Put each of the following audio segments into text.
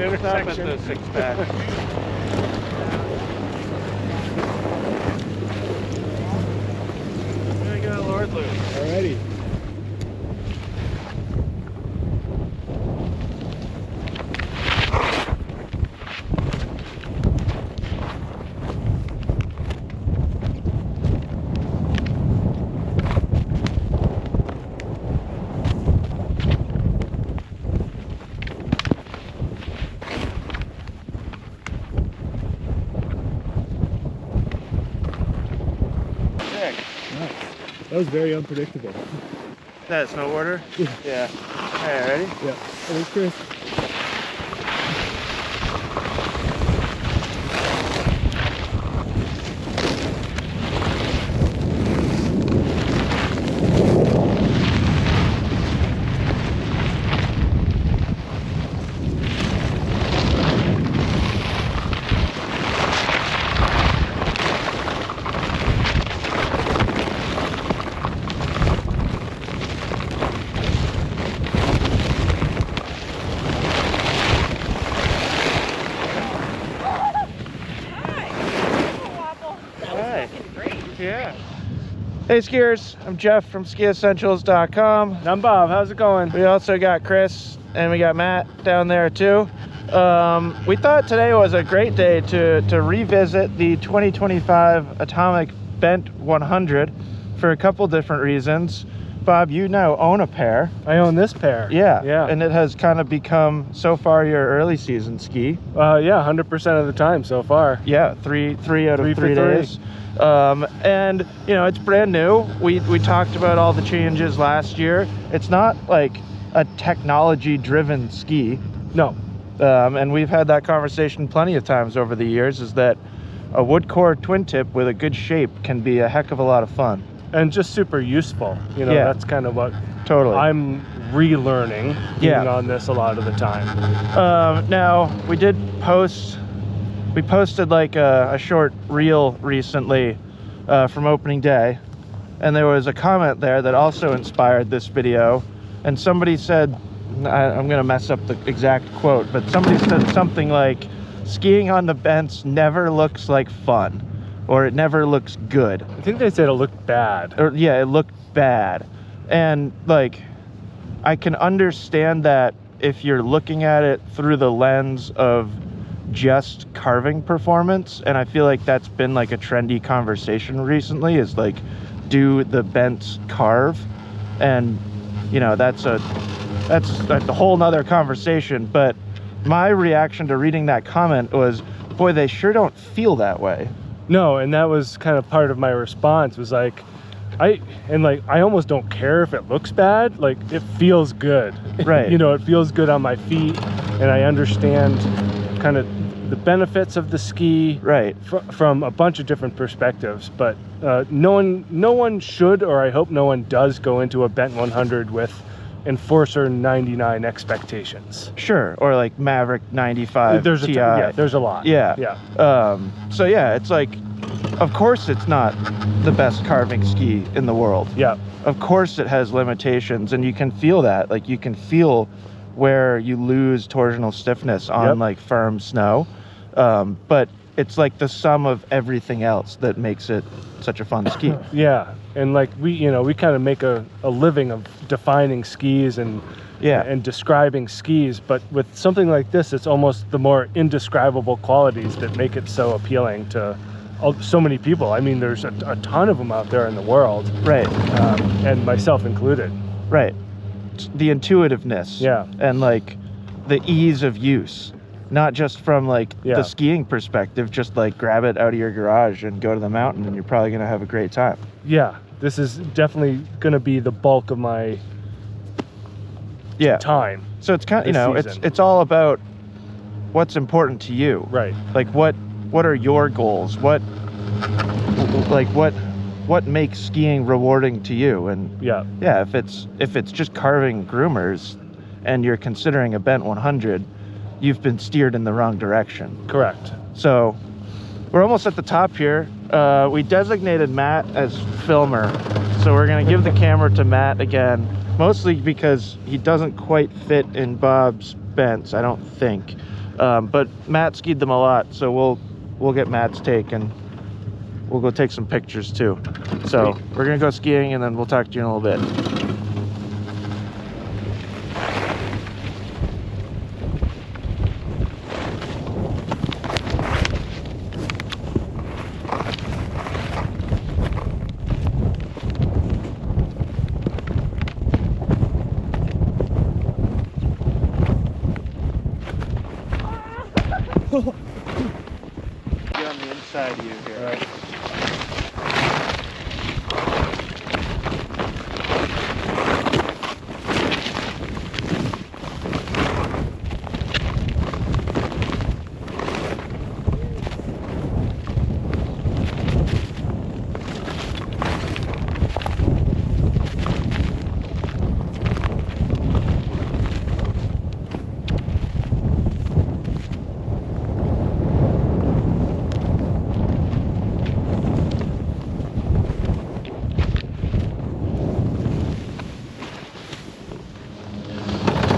intersection. Stop at the six-pack. There you go, Lord Luke. Alrighty. That was very unpredictable. That snowboarder? Yeah. Alright, ready? Yeah. Thanks, Chris. Yeah. Hey skiers, I'm Jeff from Skiessentials.com. And I'm Bob. How's it going? We also got Chris and we got Matt down there too. We thought today was a great day to revisit the 2025 Atomic Bent 100 for a couple different reasons. Bob, you now own a pair. I own this pair. Yeah. And it has kind of become, so far, your early season ski. Yeah, 100% of the time so far. Yeah, three out of 3 3 days. And you know, it's brand new. We talked about all the changes last year. It's not like a technology driven ski. No. And we've had that conversation plenty of times over the years, is that a wood core twin tip with a good shape can be a heck of a lot of fun. And just super useful. You know, Yeah. That's kind of what Totally. I'm relearning being on this a lot of the time. Now, we posted like a short reel recently from opening day, and there was a comment there that also inspired this video, and somebody said, I'm gonna mess up the exact quote, but somebody said something like, skiing on the bents never looks like fun, or it never looks good. I think they said it looked bad. Or yeah, it looked bad. And like, I can understand that if you're looking at it through the lens of just carving performance, and I feel like that's been like a trendy conversation recently, is like, do the bents carve? And you know, that's a whole nother conversation. But my reaction to reading that comment was, boy, they sure don't feel that way. No, and that was kind of part of my response, was like, I almost don't care if it looks bad. Like, it feels good. Right. You know, it feels good on my feet, and I understand kind of the benefits of the ski, right, from a bunch of different perspectives. But no one should, or I hope no one does, go into a Bent 100 with Enforcer 99 expectations. Sure. Or like Maverick 95 there's Ti. Yeah, there's a lot. Yeah. So yeah, it's like, of course it's not the best carving ski in the world. Yeah. Of course it has limitations, and you can feel that. Like, you can feel where you lose torsional stiffness on like firm snow. But it's like the sum of everything else that makes it such a fun ski. Yeah. And like, we kind of make a living of defining skis and describing skis, but with something like this, it's almost the more indescribable qualities that make it so appealing to so many people. I mean, there's a ton of them out there in the world. Right. And myself included. Right. The intuitiveness. Yeah. And like the ease of use. Not just from like the skiing perspective, just like grab it out of your garage and go to the mountain and you're probably going to have a great time. Yeah. This is definitely going to be the bulk of my time. So it's kind of, you know, it's all about what's important to you. Right. Like what are your goals? What makes skiing rewarding to you? And if it's just carving groomers and you're considering a Bent 100, you've been steered in the wrong direction. Correct. So we're almost at the top here. We designated Matt as filmer, so we're gonna give the camera to Matt again, mostly because he doesn't quite fit in Bob's bents, I don't think. But Matt skied them a lot, so we'll get Matt's take, and we'll go take some pictures too. So we're gonna go skiing, and then we'll talk to you in a little bit. Be on the inside of you here. Right.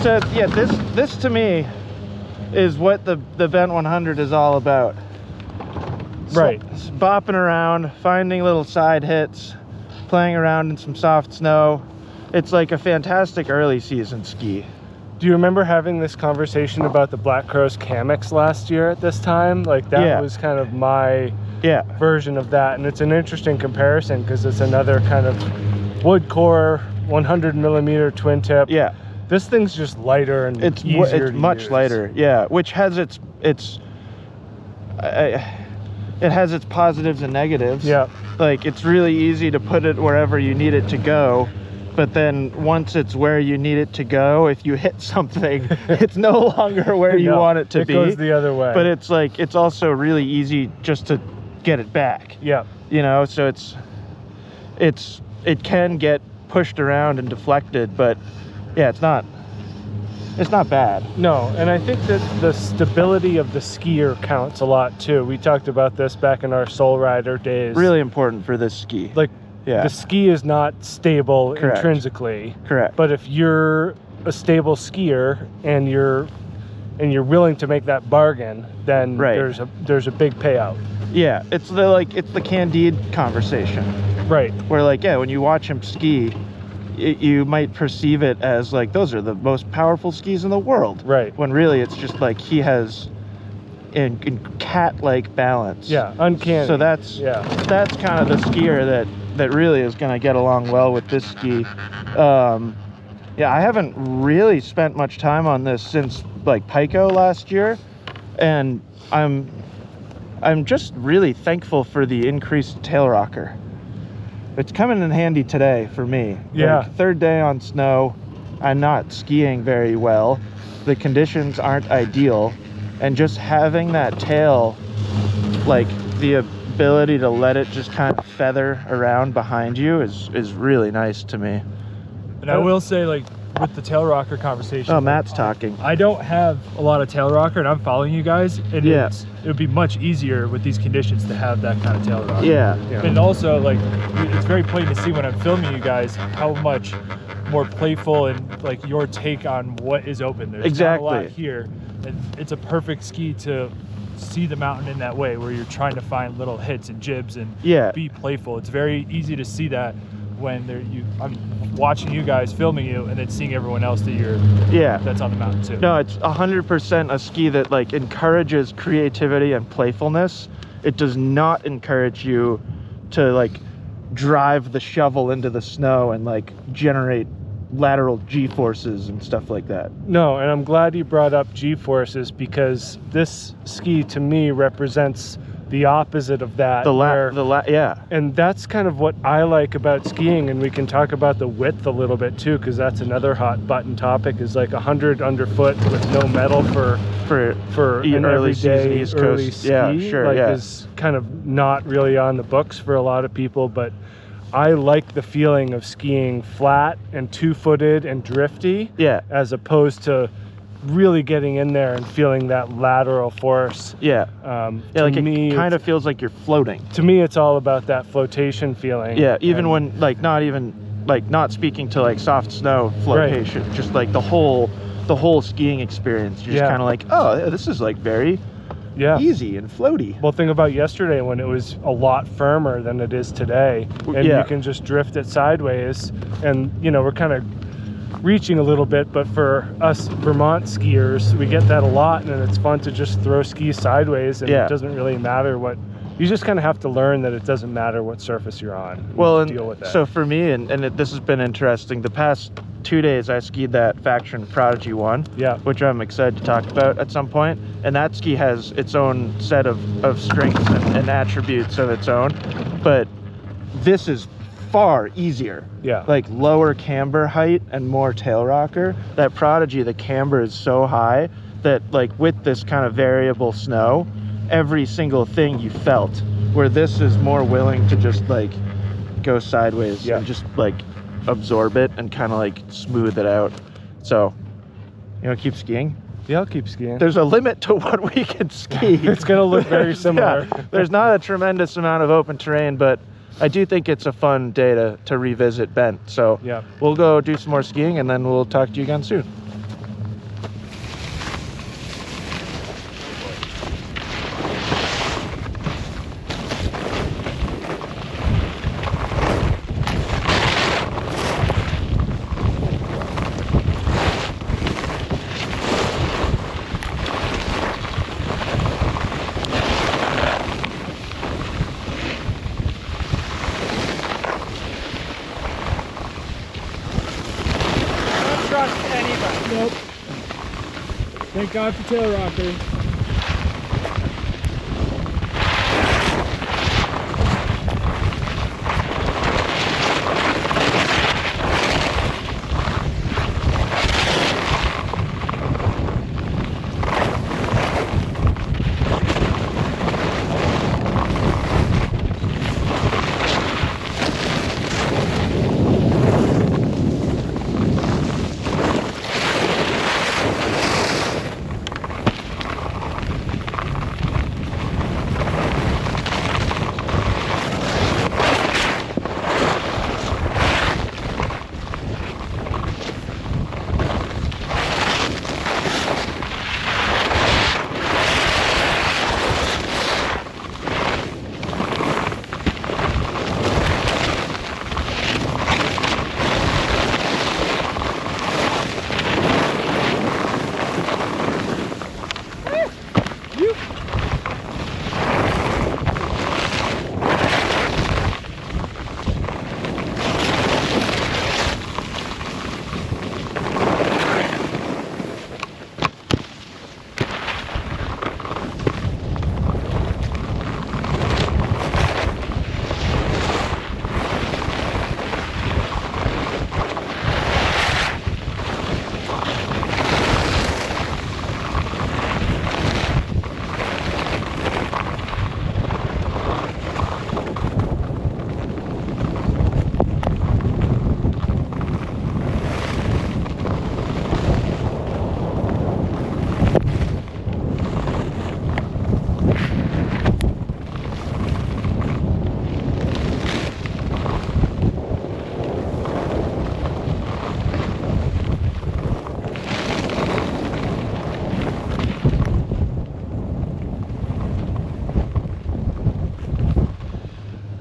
So yeah, this to me is what the Vent 100 is all about. Right. So, bopping around, finding little side hits, playing around in some soft snow. It's like a fantastic early season ski. Do you remember having this conversation about the Black Crows Kamix last year at this time? Like that was kind of my version of that, and it's an interesting comparison because it's another kind of wood core 100 millimeter twin tip. Yeah. This thing's just lighter and it's easier to much use. lighter, yeah, which has it has its positives and negatives. Yeah. Like it's really easy to put it wherever you need it to go, but then once it's where you need it to go, if you hit something, it's no longer where you want it to be. It goes the other way. But it's like it's also really easy just to get it back. Yeah. You know, so it can get pushed around and deflected, but yeah, it's not bad. No, and I think that the stability of the skier counts a lot too. We talked about this back in our Soul Rider days. Really important for this ski. Like, the ski is not stable intrinsically. Correct. But if you're a stable skier and you're willing to make that bargain, then there's a big payout. Yeah, it's the Candide conversation. Right. Where when you watch him ski, you might perceive it as like those are the most powerful skis in the world. Right. When really it's just like he has in cat-like balance. Yeah, uncanny. So that's kind of the skier that really is going to get along well with this ski. Yeah, I haven't really spent much time on this since like Pico last year, and I'm just really thankful for the increased tail rocker. It's coming in handy today for me. Yeah. Like, third day on snow, I'm not skiing very well. The conditions aren't ideal, and just having that tail, like the ability to let it just kind of feather around behind you is really nice to me. And I will say, like, with the tail rocker conversation. Oh, Matt's talking. I don't have a lot of tail rocker, and I'm following you guys. And it would be much easier with these conditions to have that kind of tail rocker. Yeah. And also, like, it's very plain to see when I'm filming you guys how much more playful and like your take on what is open. There's not a lot here, and it's a perfect ski to see the mountain in that way, where you're trying to find little hits and jibs and be playful. It's very easy to see that when I'm watching you guys filming you and then seeing everyone else that that's on the mountain too. No, it's 100% a ski that like encourages creativity and playfulness. It does not encourage you to like drive the shovel into the snow and like generate lateral G-forces and stuff like that. No, and I'm glad you brought up G-forces, because this ski to me represents the opposite of that. And that's kind of what I like about skiing, and we can talk about the width a little bit too, because that's another hot button topic, is like 100 underfoot with no metal for an early season East Coast ski. Is kind of not really on the books for a lot of people, but I like the feeling of skiing flat and two-footed and drifty, as opposed to really getting in there and feeling that lateral force. Like it kind of feels like you're floating. To me, it's all about that flotation feeling. Yeah, even when like not speaking to like soft snow flotation, just like the whole the whole skiing experience. You're just kind of like, oh, this is like very easy and floaty. Well, think about yesterday when it was a lot firmer than it is today, and you can just drift it sideways. And you know, we're kind of reaching a little bit, but for us Vermont skiers, we get that a lot, and it's fun to just throw skis sideways, and it doesn't really matter what. You just kind of have to learn that it doesn't matter what surface you're on. Well, and deal with that. So for me, this has been interesting. The past 2 days, I skied that Faction Prodigy 1, which I'm excited to talk about at some point. And that ski has its own set of strengths and attributes of its own. But this is far easier. Like lower camber height and more tail rocker. That Prodigy, the camber is so high that like with this kind of variable snow, every single thing you felt, where this is more willing to just like go sideways and just like absorb it and kind of like smooth it out. So, you know, keep skiing. Yeah, I'll keep skiing. There's a limit to what we can ski. It's gonna look very similar. There's not a tremendous amount of open terrain, but I do think it's a fun day to revisit Bent. So we'll go do some more skiing, and then we'll talk to you again soon. Nope. Thank God for tail rockers.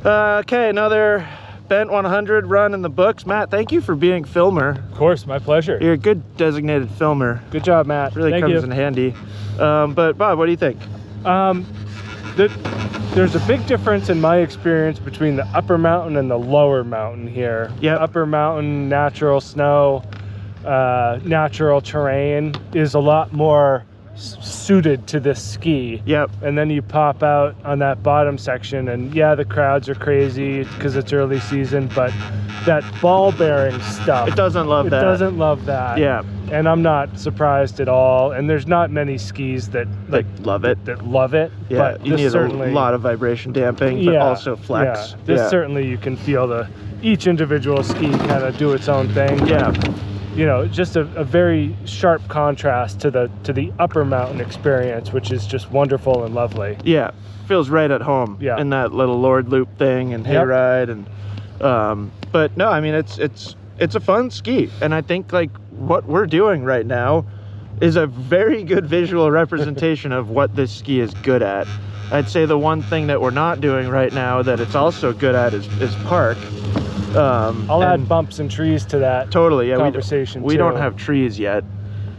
Okay, another Bent 100 run in the books. Matt, thank you for being filmer. Of course, my pleasure. You're a good designated filmer. Good job, Matt. Really comes in handy. But Bob, what do you think? There's a big difference in my experience between the upper mountain and the lower mountain here. Upper mountain, natural snow, natural terrain is a lot more suited to this ski. And then you pop out on that bottom section, and the crowds are crazy because it's early season, but that ball bearing stuff, it doesn't love that. It doesn't love that. And I'm not surprised at all. And there's not many skis that love it. But you need certainly a lot of vibration damping, but also flex. This certainly you can feel each individual ski kind of do its own thing. You know, just a very sharp contrast to the upper mountain experience, which is just wonderful and lovely. Feels right at home in that little Lord Loop thing and hayride, and but no, I mean it's a fun ski, and I think like what we're doing right now is a very good visual representation of what this ski is good at. I'd say the one thing that we're not doing right now that it's also good at is park. I'll add bumps and trees to that conversation. We don't have trees yet.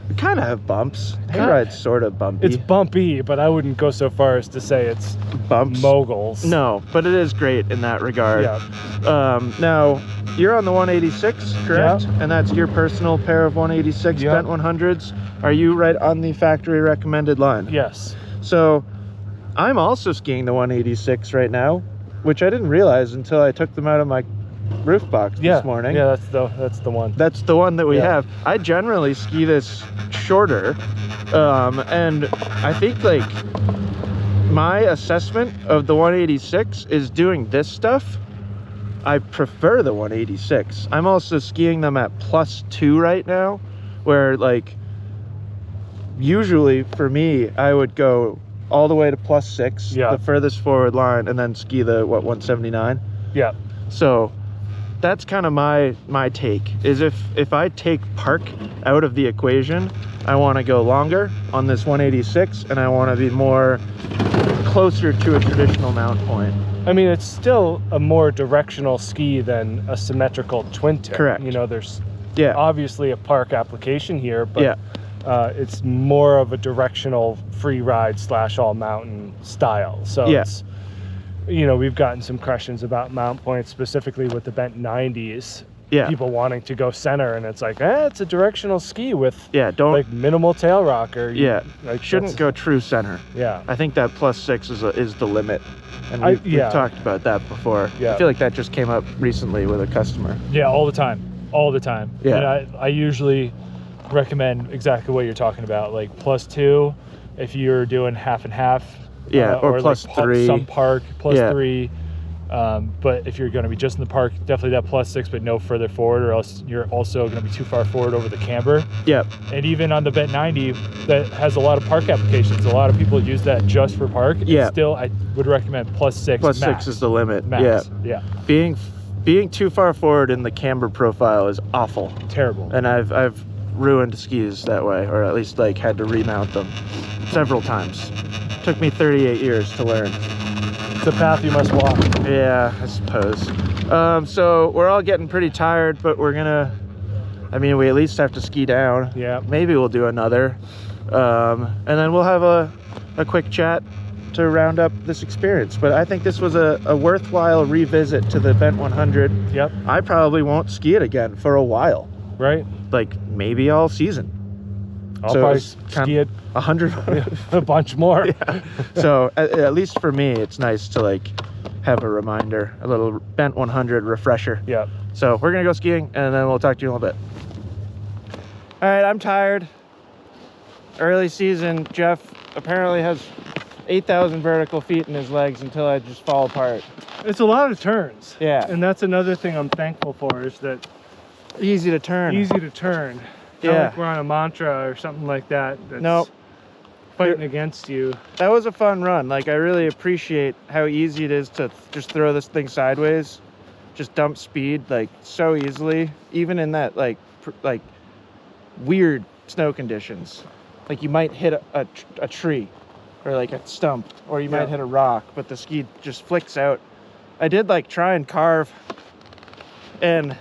We kind of have bumps. Hayride's sort of bumpy. It's bumpy, but I wouldn't go so far as to say it's bumps. Moguls. No, but it is great in that regard. Yeah. Now, you're on the 186, correct? Yeah. And that's your personal pair of 186 bent 100s. Are you right on the factory recommended line? Yes. So, I'm also skiing the 186 right now, which I didn't realize until I took them out of my roof box this morning. Yeah, that's the one. That's the one that we have. I generally ski this shorter, and I think like my assessment of the 186 is doing this stuff. I prefer the 186. I'm also skiing them at +2 right now, where like usually for me I would go all the way to +6, the furthest forward line, and then ski the 179. Yeah. So that's kind of my take, is if I take park out of the equation, I want to go longer on this 186, and I want to be more closer to a traditional mount point. I mean, it's still a more directional ski than a symmetrical twin tip. Correct. You know, there's obviously a park application here, but it's more of a directional free ride / all mountain style. So it's, you know, we've gotten some questions about mount points, specifically with the bent 90s. People wanting to go center, and it's like, it's a directional ski with like minimal tail rocker. Like shouldn't go true center. I think that +6 is the limit, and we've talked about that before. I feel like that just came up recently with a customer. All the time. And I usually recommend exactly what you're talking about, like +2 if you're doing half and half. Or +3. Like some park, +3. But if you're going to be just in the park, definitely that +6, but no further forward, or else you're also going to be too far forward over the camber. And even on the bent 90, that has a lot of park applications. A lot of people use that just for park. Still, I would recommend +6. +6 is the limit. Max. Being too far forward in the camber profile is awful. Terrible. And I've ruined skis that way, or at least like had to remount them several times. Took me 38 years to learn. It's a path you must walk. Yeah, I suppose. So we're all getting pretty tired, but we're gonna, I mean, we at least have to ski down. Maybe we'll do another. And then we'll have a quick chat to round up this experience. But I think this was a worthwhile revisit to the Bent 100. I probably won't ski it again for a while. Right. Like maybe all season. I'll probably ski it 100 a bunch more. So at least for me, it's nice to like have a reminder, a little Bent 100 refresher. So we're gonna go skiing, and then we'll talk to you in a little bit. All right, I'm tired. Early season, Jeff apparently has 8,000 vertical feet in his legs until I just fall apart. It's a lot of turns. And that's another thing I'm thankful for, is that easy to turn. Like we're on a mantra or something like that. That's fighting against you. That was a fun run. Like, I really appreciate how easy it is to just throw this thing sideways, just dump speed like so easily, even in that like weird snow conditions. Like you might hit a tree or like a stump, or you might hit a rock, but the ski just flicks out. I did like try and carve, and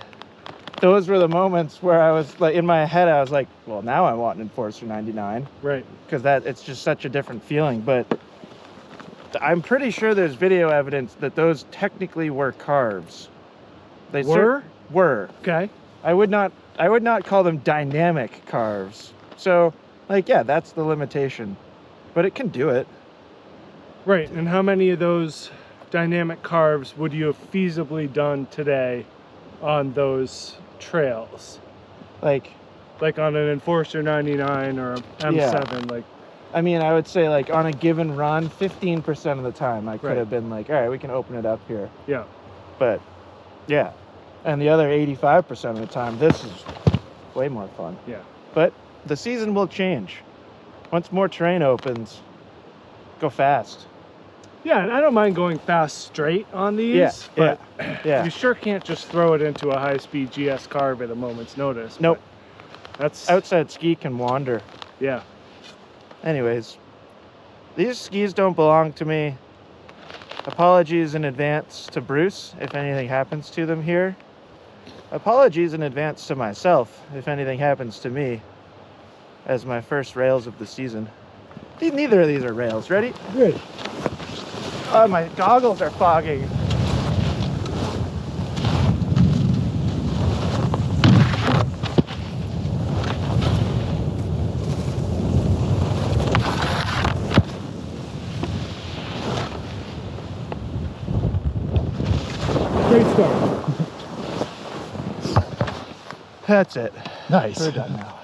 those were the moments where I was like, in my head, I was like, well, now I want an Enforcer 99. Right. Because it's just such a different feeling. But I'm pretty sure there's video evidence that those technically were carves. They were. Okay. I would not call them dynamic carves. So, like, yeah, that's the limitation. But it can do it. Right. And how many of those dynamic carves would you have feasibly done today on those trails? Like on an Enforcer 99 or a M7? Like, I mean, I would say like on a given run, 15% of the time I could have been like, all right, we can open it up here. But yeah, and the other 85% of the time, this is way more fun. But the season will change. Once more terrain opens, go fast. Yeah, and I don't mind going fast straight on these, but you sure can't just throw it into a high-speed GS carve at a moment's notice. Nope. That's outside ski can wander. yeah. Anyways, these skis don't belong to me. Apologies in advance to Bruce if anything happens to them here. Apologies in advance to myself if anything happens to me as my first rails of the season. Neither of these are rails. Ready? Good. Oh, my goggles are fogging. Great start. That's it. Nice. We're done now.